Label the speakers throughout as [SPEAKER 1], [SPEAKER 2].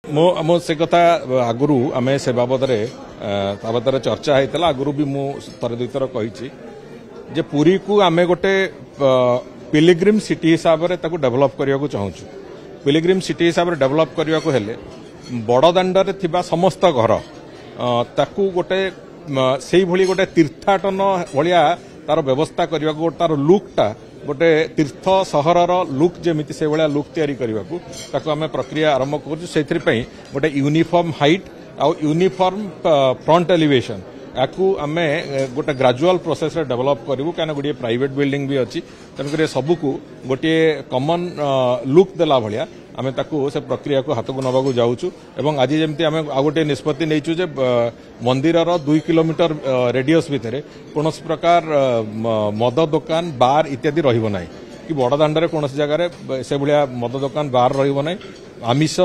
[SPEAKER 1] मो से कथा आगुरी आम से बाबद चर्चा होता आगुरी भी मुझे दुई थर कही जे पुरी को आम गोटे पिलिग्रिम सिटी हिसाब से डेभलप करने को चाहूँ। पिलिग्रिम सिटी हिसाब से डेभलप करने को हेले बड़दाण्डे थिबा समस्त घर ताकू गोटे से भली गोटे तीर्थाटन भाया तार व्यवस्था करने को तार लुकटा गोटे तीर्थ सहरर लुक जमीती से भाया लुक तैयारी करने को आम प्रक्रिया आरंभ कर गोटे यूनिफॉर्म हाइट आउ यूनिफॉर्म फ्रंट एलिवेशन याकू आम गोटे ग्राजुअल प्रोसेस रे डेवलप करूँ क्या गोटे प्राइवेट बिल्डिंग भी अच्छी तेणुक सबको गोटे कॉमन लुक देला भाया आम से प्रक्रिया को हाथ को नवा जाऊँ एवं आज जमी आम आ गोटे निष्पत्ति नहींचु जे मंदिर 2 किलोमीटर रेडियस भितर कौन प्रकार मद दुकान बार इत्यादि रही कि बड़दाण्डे कौन जगार से भाया मद दुकान बार रही आमिष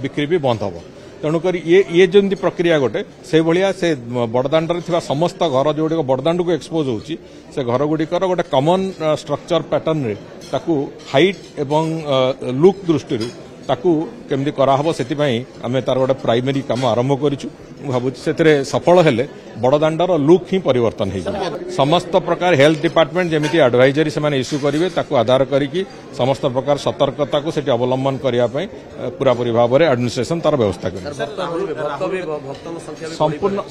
[SPEAKER 1] बिक्री भी बंद हम तेणुक ये जमी प्रक्रिया गोटे से भाया से बड़दाण्डे थिबा समस्त घर जो बड़दाण्ड को एक्सपोज होची से घर गुड़िकर गोटे कॉमन स्ट्रक्चर पैटर्न रे ताकू हाइट एवं लुक दृष्टि ताकू केमती कराहब से आम तार गोटे प्राइमरी काम आरंभ करूँ भावुँ से सफल हेले बड़दाण्डर लुक ही परिवर्तन हो समस्त प्रकार हेल्थ डिपार्टमेंट जमी एडवाइजरी से इश्यू करेंगे ताकू आधार करी समस्त प्रकार सतर्कता को सेठी अवलंबन करने पूरापूरी भाव में एडमिनिस्ट्रेशन तार व्यवस्था कर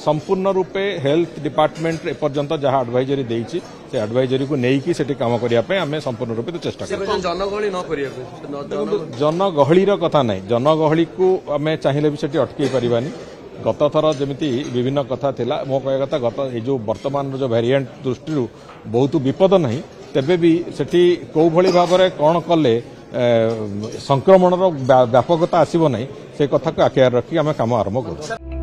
[SPEAKER 1] संपूर्ण रूपे हेल्थ डिपार्टमेंट एपर्यंत जहाँ एडवाइजरी देती से एडवाइजरी को लेकिन सेठी काम करने आम संपूर्ण रूपे चेष्टा कर जनगहली कथा ना जनगहली को आम चाहिए भी सेठी अटकई पारानी गत थर जमी विभिन्न कथा थिला मो कह कथा गत जो वर्तमान जो वेरिएंट दृष्टि बहुत विपद नहीं तेबे भी सेठी कौ भली भाव में कौन कले संक्रमण व्यापकता आसब ना से कथा को आखिर रखी आम काम आरंभ करूँ।